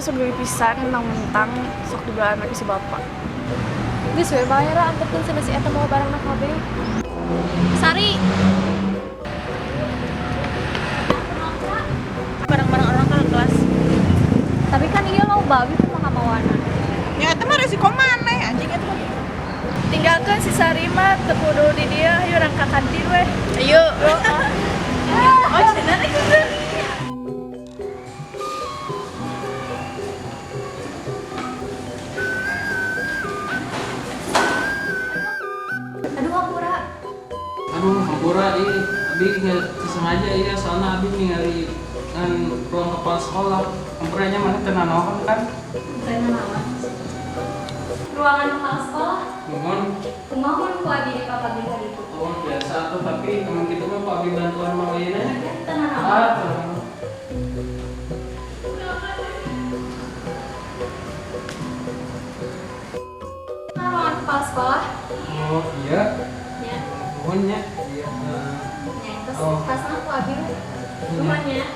sok geulis pisan mentang-mentang sok dibelaan lagi si bapak. Geus we bayar angkutkeun cenah si eta mau barangna kabeh. Sari. Barang-barang orang ke kelas. Tapi kan ieu mau babi mah kamawana. Ya eta mah resiko maneh anjing eta mah. Tinggalkan si Sari mah teu kudu di dieu, ayo urang ka kantin we. Ayo. Oh, cenah itu. Aduh Apura. Aduh, hampura ieu abi nggak sengaja iya soalnya abi ningali ngan ruang kepala sekolah. Hampuranya mana teu nanaokeun kan? Tanya naon? Ruangan kepala sekolah. Mohon. Kumaha ku abi di papa di itu? Oh, biasa tuh tapi teman kita mah Pak abi bantuan mau ieu nya. Tenang naon? Ah, tenang. Ruangan kepala sekolah. Oh, iya. Ya. Mohonnya. Iya. Ya, terus Oh. tasna ku abi rumahnya.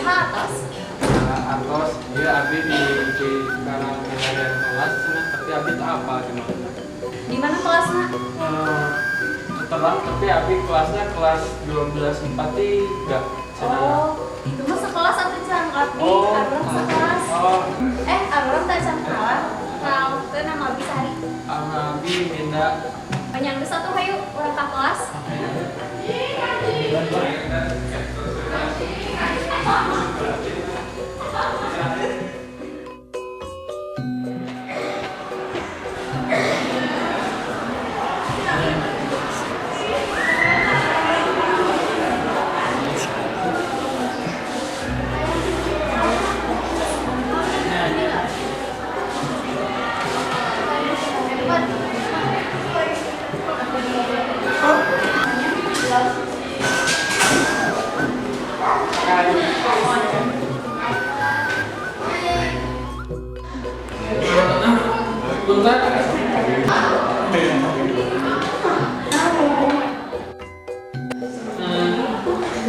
Atas. Atos, iya abi di karena penilaian kelas cenah, tapi abi tak apa gimana. Di mana kelasnya? Terang tapi abi kelasnya kelas 1243 cenah. Oh, itu mah sekelas atau jangan abi? Oh. Arurang sekelas. Oh, Arurang tak jangan kenalan. Nah, itu nama abi Sari. abi minta Panjang geus atuh hayu urang ka kelas. Bentar.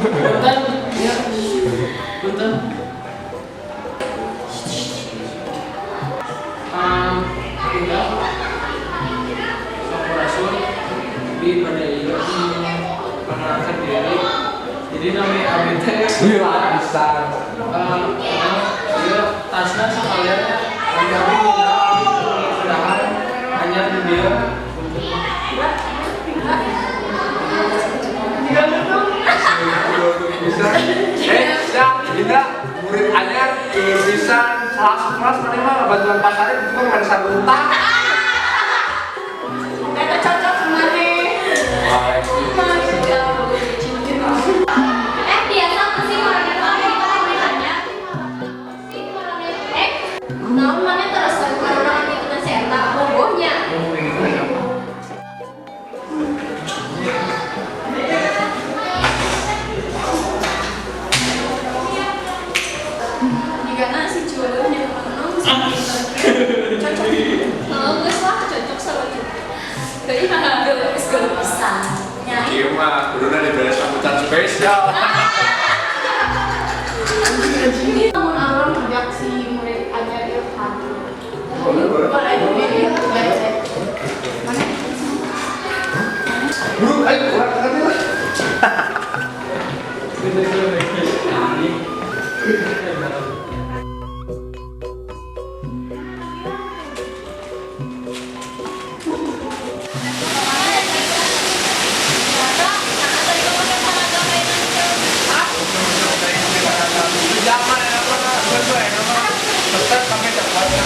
Bentar. Ya. Bentar. Tinggal. Sampurasun di pada iya mengenalkan diri. Jadi namanya abi teh. Iya, bisa. Dia tasnya sekalian abi minta mudah-mudahan hanya di dia Bisa. Siap, tidak murid anyar bisa kelas menerima bantuan pasarnya itu kan ada satu utang. Eta cocok kemana? Biasa apa sih orangnya pakai ditanya? Naon mana terus orang itu teh eta bogohnya. Jika nasi jodohnya menang cocok. Kalau geus lah cocok sama kita. Dari mana geus pisan. Iya mah, kuduna diberi sambutan spesial. Namun orang kerja si murid aja dia kan. Boleh. Bro, ayo keluar tadi lah. Zaman yang apa? Betul ya, nama. Tetap pakai coklatnya.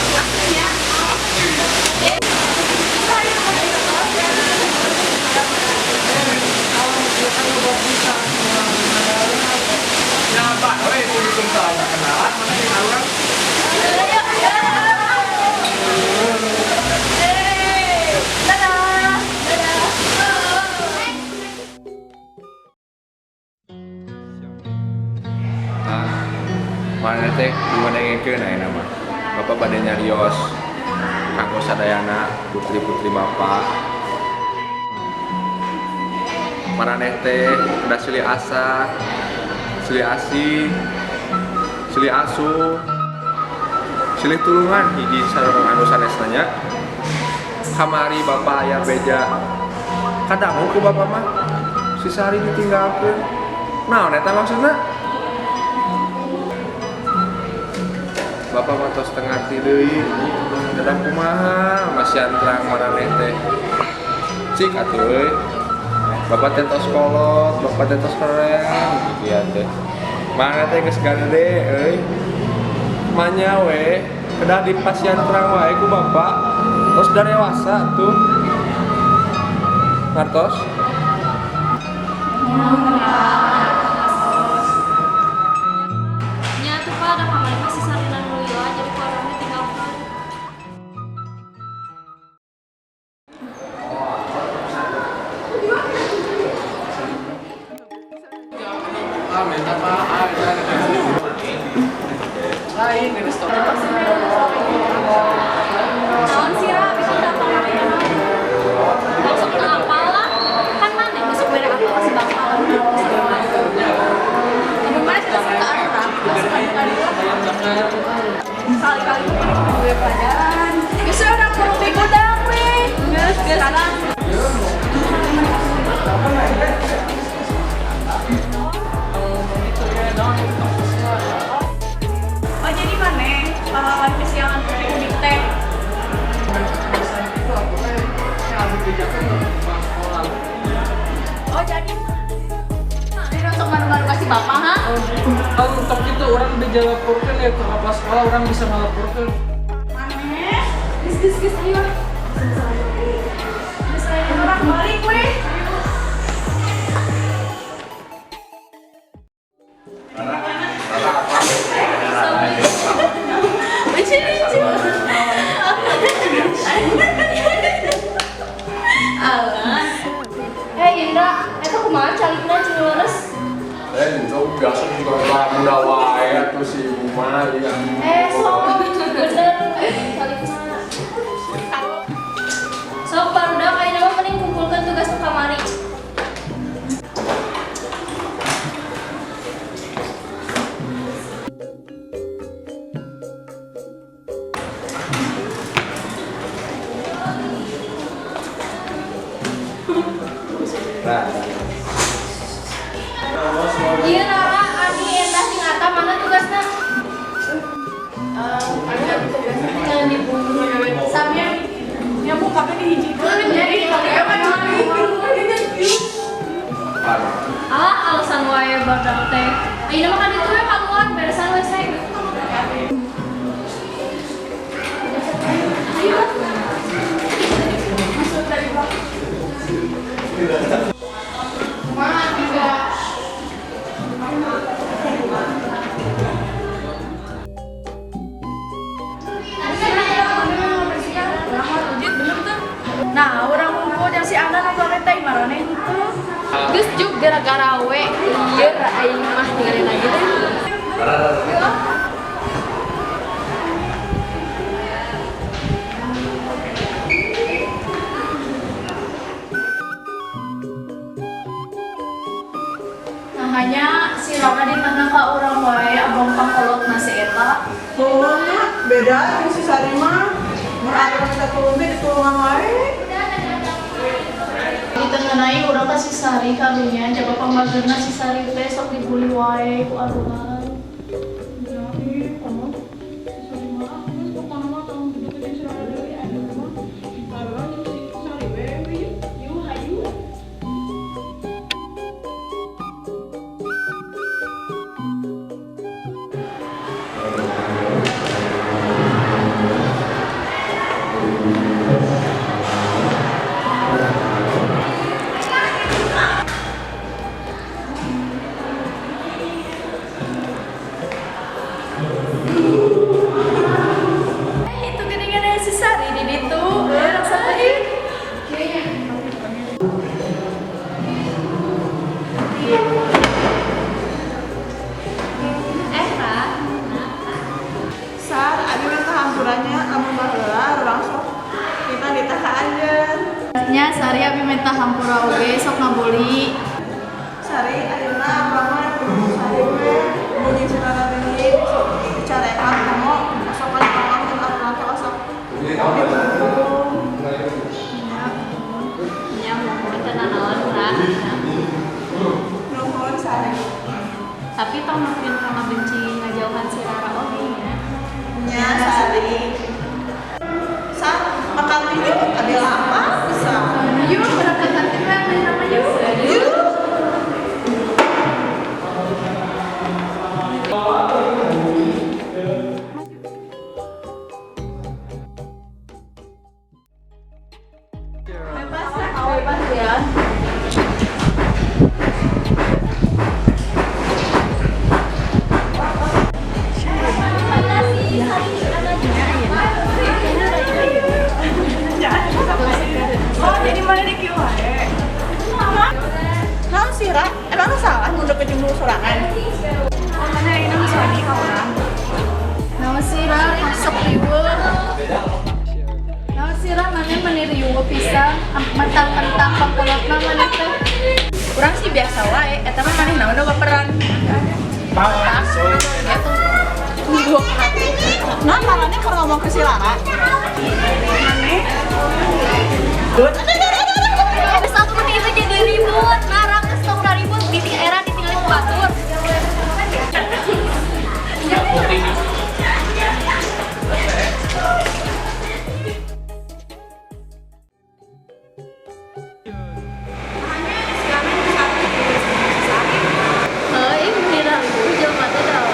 Nyapa, weh, kudu kenalan mana yang orang? Mana teh gimana ngikeun aya nama Bapak pada nyarios kanggo sadayana putri-putri Bapak maraneh teh udah silih asa, silih asih, silih asuh, silih tulungan hiji sareng anu sanesna. Kamari bapak aya beja. Kadang ku bapak mah si Sari ditinggalkeun. Naon eta maksudna? Bapak mah tos teu ngarti deui. Dadah kumaha masian terang maraneh teh. Cik atuh euy. Bapak teh tos kolot, bapak teh tos keren kieu teh. Mangga teh geus gande euy. Manya we, kedah dipasian terang wae ku bapak. Tos udah dewasa tuh. Ngartos? Nya tuh Pak ada kamar masih sarinan Lila jadi kalau orangnya tinggalkan. Minta maaf. Lain geus stop. Naon sih Ra, bisa datang kamar masuk ke apal lah. Kan mana masuk beda apal masih bakal. Kamu mana sudah suka Arta? Kali-kali gue pelajaran. Bisa orang kurung di gudang weh. Geus sekarang. Oh jadi mana? Kesiangan unik teh. Oh jadi Ini untuk baru-baru kasih bapak ha? Kalau untuk itu orang bisa laporkan ya ke kepala sekolah, orang bisa ngelaporkan. Mana? Gis ayo. Orang balik weh. Indra, eta kumaha calikna jeung leres? Itu biasa juga muda wae tuh si ibu mah ya. Sok bener calikna. Sok barudak ayeuna mah mending kumpulkeun tugas nu kamari. Iya Nara, Ani, Endah, jeung Ata mana tugasna? Jangan dibunuh. Samnya Ya bu kabeh dihijikeun jadi alah alasan wae badak teh. Ayeuna mah kan ditu we kaluan beresan we sek. Nah, orang ngumpul yang si Ana nongkrongnya teh marane itu. Geus juk gara-gara we ieu aing mah tinggalin lagi teh. Nah, hanya si Rona ditanya ke orang wae abang pangkolot nasi eta. Pokoknya beda yang si Sarima merata kita turunnya di tulungan wae. Ditengenai orang kasih sari karunya jaga pembagian si sari teh sok dibuli wae ku arungan. Jadi kamu si Sarima terus pokoknya mah tahun begitu di Surabaya dari ada mah karena si Sariwe yu hayu. Itu gini-gini si sari di ditu, orang satu Sar, ada minta hampurannya amun baheula urang sok kita ditaka anjeun. nya sari abi minta hampura oge sok ngabuli Sari, ayeuna abang sari we bunyi celana deui dicarekan kamu sok kali kamu jeung abang teh osok Nya mohon teh nanaon urang. nuhun Sari. Tapi tong makin karena benci ngajauhan si Rara oge nya. Nya Sari. Sa, makan ini ada apa bisa? Yuk berangkat kantin we beli nama yuk. Bebas ya. Oh, jadi mana di kieu wae? Naon sih, Ra? Emang salah mundur ke jumlah sorangan? Oh, mana ini misalnya ka urang? Naon sih Ra, masuk riweuh. Naon sih Ra, mana meniriueuh pisan, mentang-mentang pangkolotna mana teh. Urang sih biasa wae, eta mah maneh naon baperan. Tas, gitu. Tunggu. Nah, malahnya mau ngomong ke si Lara. Maneh. Habis aku itu jadi ribut, marah ke stok ribut di era ditinggalin batur. Heuh, beneran ribut jelema teh dah.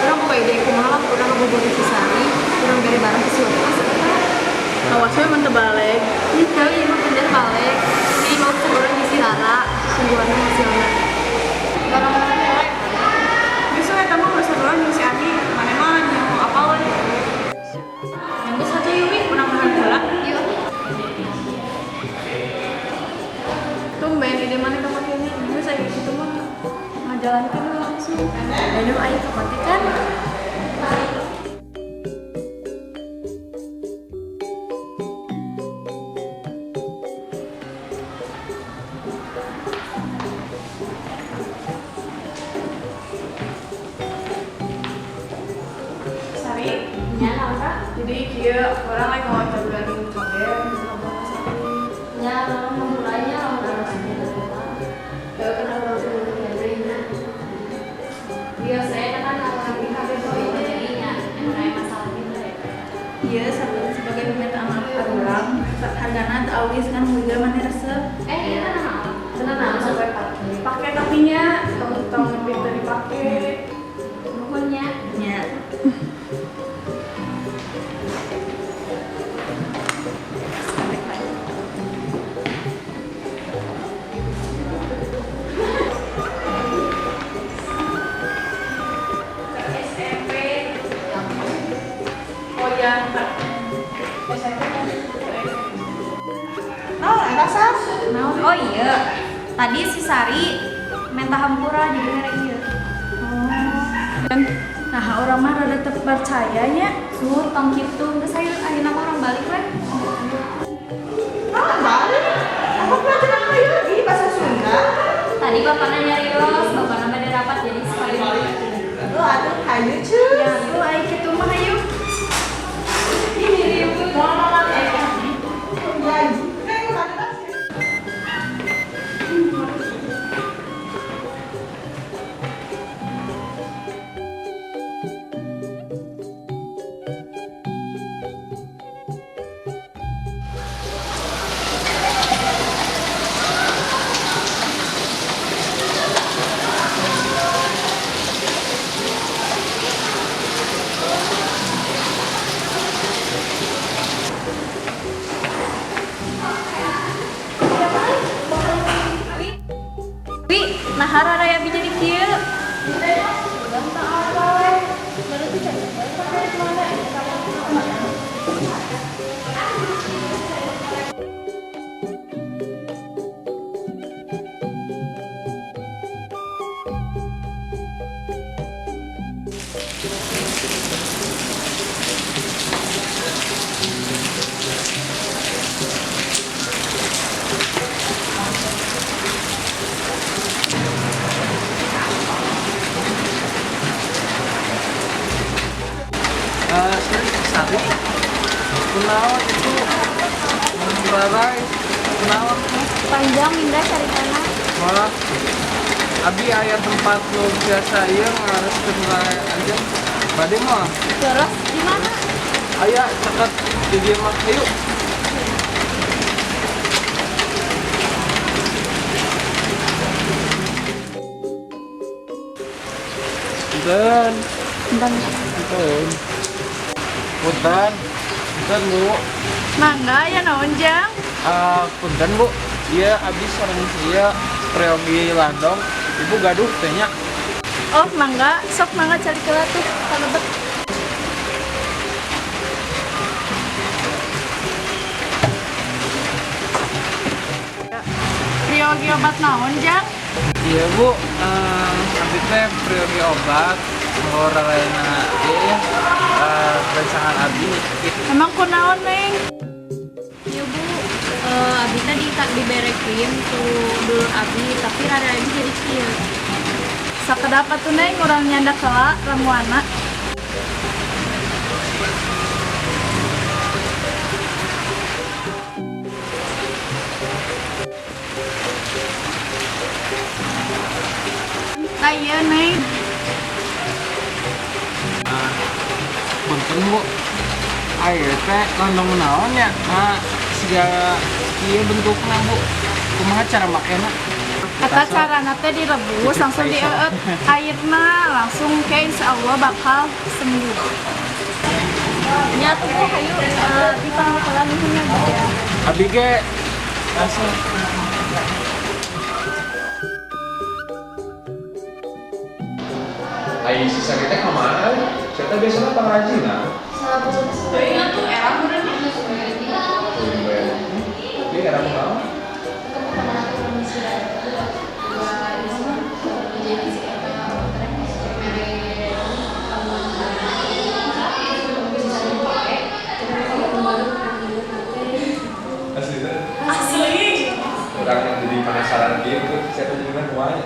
Urang poe deui kumaha urang ngebobogoh si Sari, urang bere bareng ke si Wati. Awas we mun teu balik. Itu ieu mah bener balik. Di mau seorang di si Rara, sungguhan hasilna. Besok eta mah geus saduan jeung si Andi, maneh mah nyaho apa we? Yang geus saja yeuwi mudah-mudahan heula. Yuk. Tumben ide mana kapakenya. Geus aya kitu mah ngajalankeun langsung. Anu aya kapate kan? Sari, Nya Laura, jadi kieu urang lagi mau coba kaget, ngomong Sari. nya Laura mulainya Laura sebenarnya. Ya kan urang tuh Iya, saya kan Laura di kafe boy jadinya yang masalah gitu ya. iya sebagai permintaan maaf ka urang, hargana teu awis kan harga maneh resep. Iya kan benar sampai pagi. Pakai tapinya, tong pintu dipake. Nuhunnya. Nya. SMP. Oh ya, SMP. Oh, rasa? Oh iya. Tadi si Sari minta hampura jadi mere ieu. Nah, orang mah rada teu percayanya. Tuh, tong kitu geus ayeuna mah orang balik we. Oh, balik. Apa pelajaran kayu lagi bahasa Sunda? Tadi bapaknya nyarios, bapaknya beda rapat jadi sekali. Lu ada kayu cuy. Ya, lu aya kitu mah hayu. Ini ribut. Mau makan janji. Kayak ada nasi. Wi, nah harara ya bisa di kieu. Rarai, kenalan. Panjang Minda ceritana. Wah, abi aya tempat lu biasa ieu harus kenal aja. Bade mah Terus di mana? aya caket di dieu mah ayo. Dan Bentar. Punten. Punten. Punten, Bu. Mangga ya naon Jang? Punten, Bu. Iya, abis sareng ieu Priogi Landong. Ibu gaduh teh nya. Oh mangga, sok mangga cari keula tuh kalebet. Priogi obat naon Jang? Iya, Bu. Abi teh Priogi obat ora lainna ieu ya. Rancangan abi. Emang kunaon Neng? Ya Bu, Abi tadi tak diberekin tuh dulur Abi, tapi rada Abi jadi kieu. Sakedapa tuh Neng urang nyanda kala ramuana. Nah iya Neng. Punten, Bu. Ayo teh landong naon ya? Segala ieu bentukna, Bu. Kumaha cara makena? Kata carana teh direbus langsung dieut airna langsung ke insyaallah bakal sembuh. Nya tuh Bu, hayu dipanggil keula nuhunnya Bu ya. Abi ge langsung Ai sisa kita kemana? Saya biasanya pengrajin Tuh ingat tuh era benernya. Ini era mau Asli. orang yang jadi penasaran gitu, saya tuh gimana semuanya.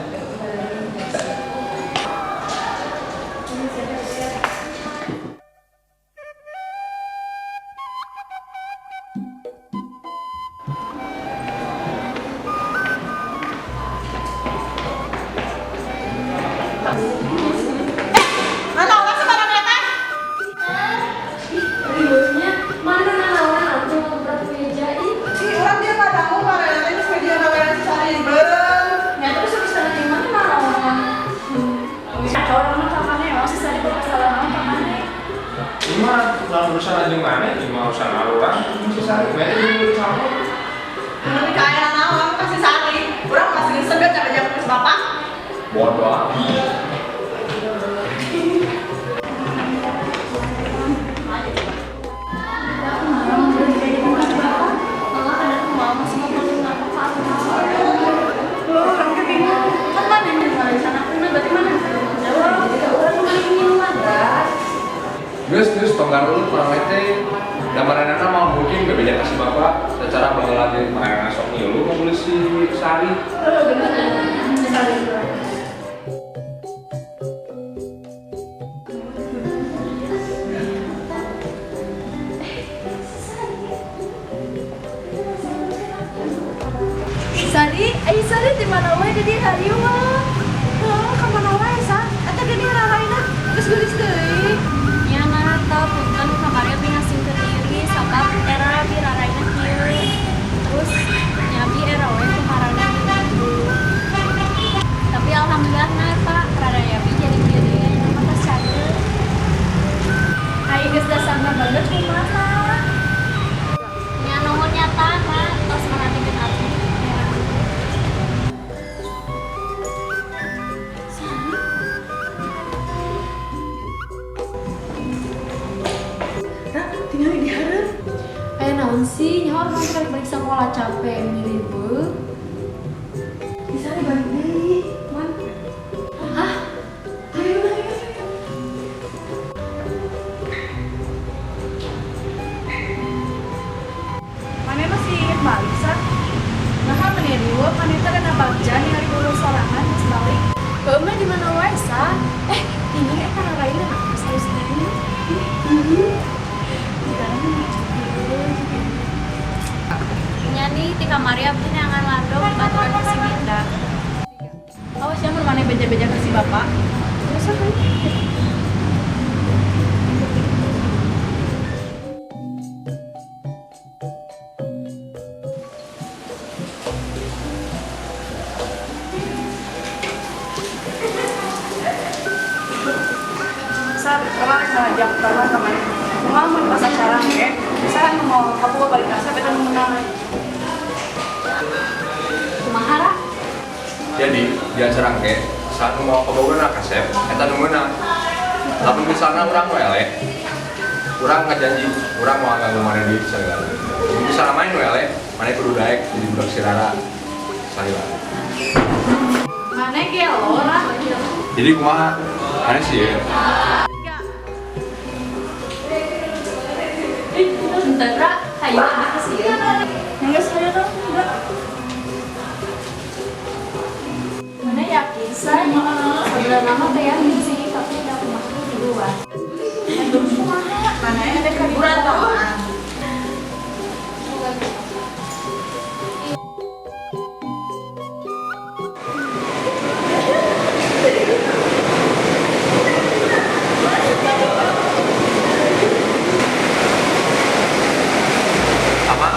Mana orang sekarang mereka? Ributnya mana orang tuh berat meja ih. Ih, orang dia pada aku kemarin nanti media namanya si Sari bareng. Ya terus habis tanda di mana orang? Ada orang mah kamane emang sisa di permasalahan naon kamane. Ima tukang urusan aja mana? Ima urusan orang, susah. Mana dulu sama? Nanti kaya naon kasih Sari. Orang masih segan cara jawab terus bapak. Bodoh amat. Malah ada tuh mama sama paling apa Orang kebingung. kan mana yang di sana pun berarti mana? Jawab. Orang paling minuman kan? Terus tonggar dulu kurang lete. Damaranana mau mungkin berbeda kasih bapak. Secara pengelatih mana sok ngilu mau beli si Sari. Sari, ayo Sari di mana wae di hari mah? Heuh, ka mana wae sa? Eta gini raraina geus geulis deui. Ya nggak tahu punten kamarnya bi ngasingkeun diri sabab era bi raraina kieu. Terus nyabi era we kumarana gitu. Tapi alhamdulillah nah Pak, rada nyabi jadi kieu deui aya mah tas cager. Ayo geus dasarna banget kumaha? Nya nuhun nyata Pak, tos manatikeun abdi. Tinggal di hareup. Aya naon sih? Nyawa orang balik sekolah capek milih bu. Bisa dibalik deui. Man. Hah? Ayo. Mane masih inget balik sa? Nah, meniru, mane teh rena bagja ningali dulu sorangan geus balik. Heuh mah di mana wae sa? Ini eta raraina geus terus ini. nih tika Maria abdi neangan landong baturan ke si Minda. Awas ya mun maneh beja-beja ke si bapak. Terus apa? Sar, kemarin ngajak teman-teman. Mau mun pas acara saya mau kamu balik asa beta menang. Kumaha Ra? Jadi di acara ke saat mau ke Bogor nak kasep eta nungguna lamun misalna urang wele urang ngajanji urang mau nganggo maneh duit sagala misalna main wele maneh kudu daek jadi budak si Rara salila Maneh ge lo Ra. jadi kumaha maneh sih ya Punten Ra, hayu abdi ke sieun. Enggak saya dong, enggak. Mana yakin say? Sebelah nama teh ya sih, tapi udah aku masuk di luar. Terus kumaha? Maneh ada kaburan tau. sama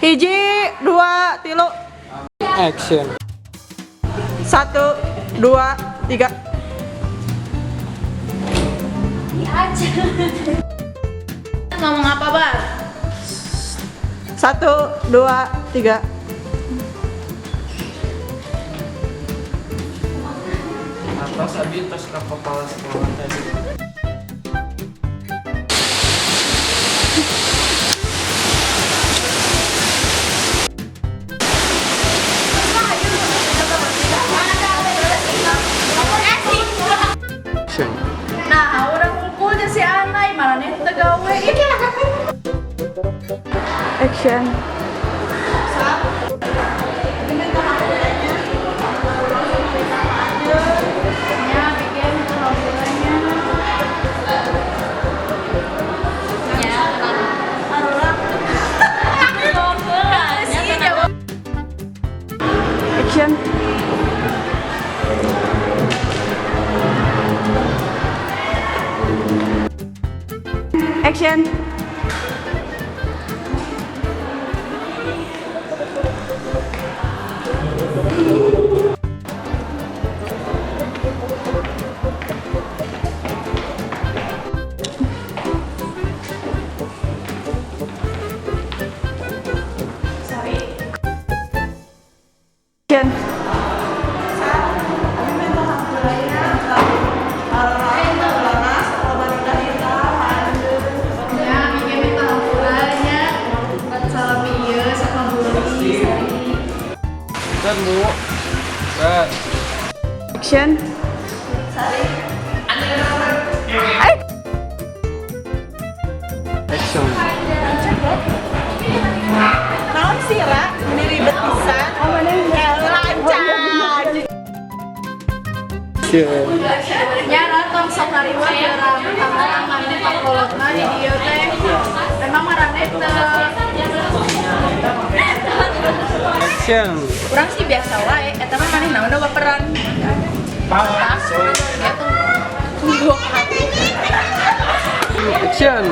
1, 2, 3. Action. 1, 2, 3. Ngomong apa, Bar? 1, 2, 3. Atas abi tos ke kepala sekolah tadi. Action. Nah, orang ngumpulnya si Anai, mana nih tegawe. Ini Action. ya bikin kelompoknya. Ya, Arola. Action. Action. Action. Ya, bikin minta hampurannya. Salam iya, sama buli. Dan bu. Dan. Action. Action. Naon sih, Ra? Ini ribet pisan. Oh, mana lancar. Action. Ya, datang sok hariwa orang tangan Pak Kolotna di dieu teh. Memang marane teh. Action. Urang sih biasa wae, eta mah maneh naon baperan. Pas. Ya tuh. Tunggu aku. Action.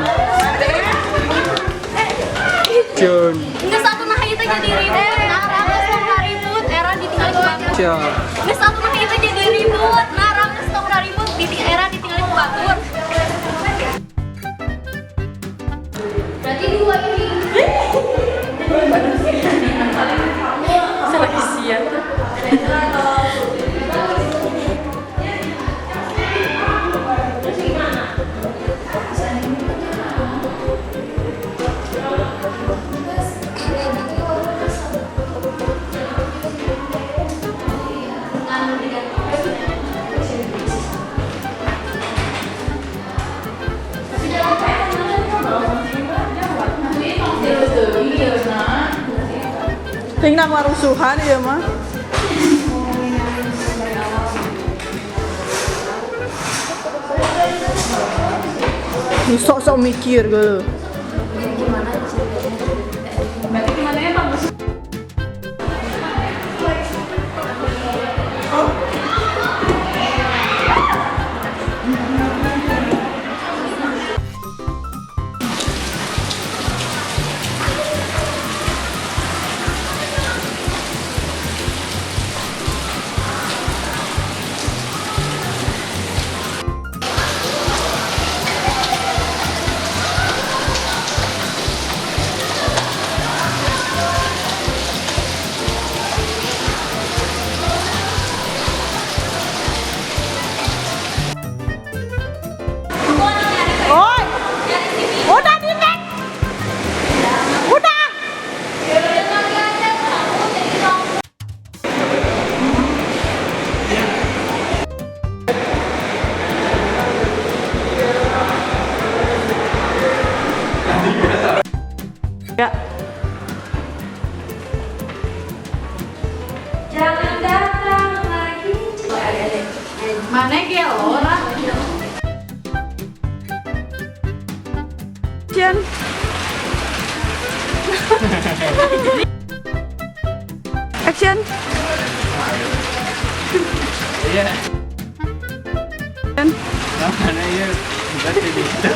Action. Nggak satu nah itu jadi ribut. Nah, Rangga stok ribut. Era ditinggal ku batur. Action. Nggak satu nah itu jadi ribut. Nah, Rangga stok ribut. Era ditinggal ku batur. Berarti dua ini. Selagi sian tuh. Ting nama rusuhan ya mah. Lu sok-sok mikir gitu. Oi, udah di back. Udah. Ya. Jangan datang lagi. Mana gelo lah. Action. Action. Iya. Action. Mana ya? Kita jadi itu.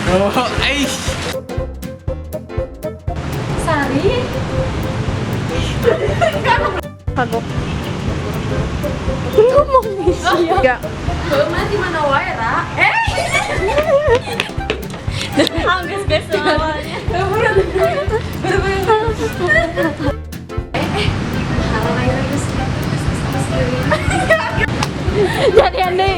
Oh, aish. Sari. Kagok. Ngomong sih. Enggak. Kemana di mana wae, Ra? Angges guys awalnya. Jadi andai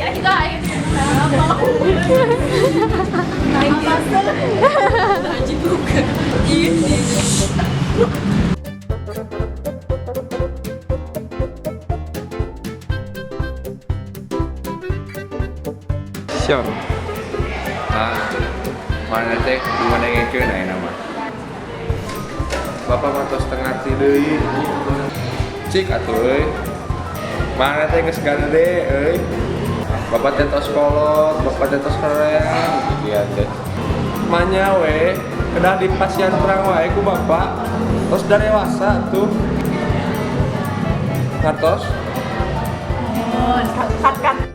Sion. Nah, mana teh gimana ngeke naik nama? Bapak mah setengah deui. Cik atuh euy. Mana teh geus gade euy. Bapak teh tos kolot, bapak teh tos kareang. Iya teh. Manya we, kedah di pasien terang wae ku bapak. Tos dewasa tuh. Ngartos. Kat.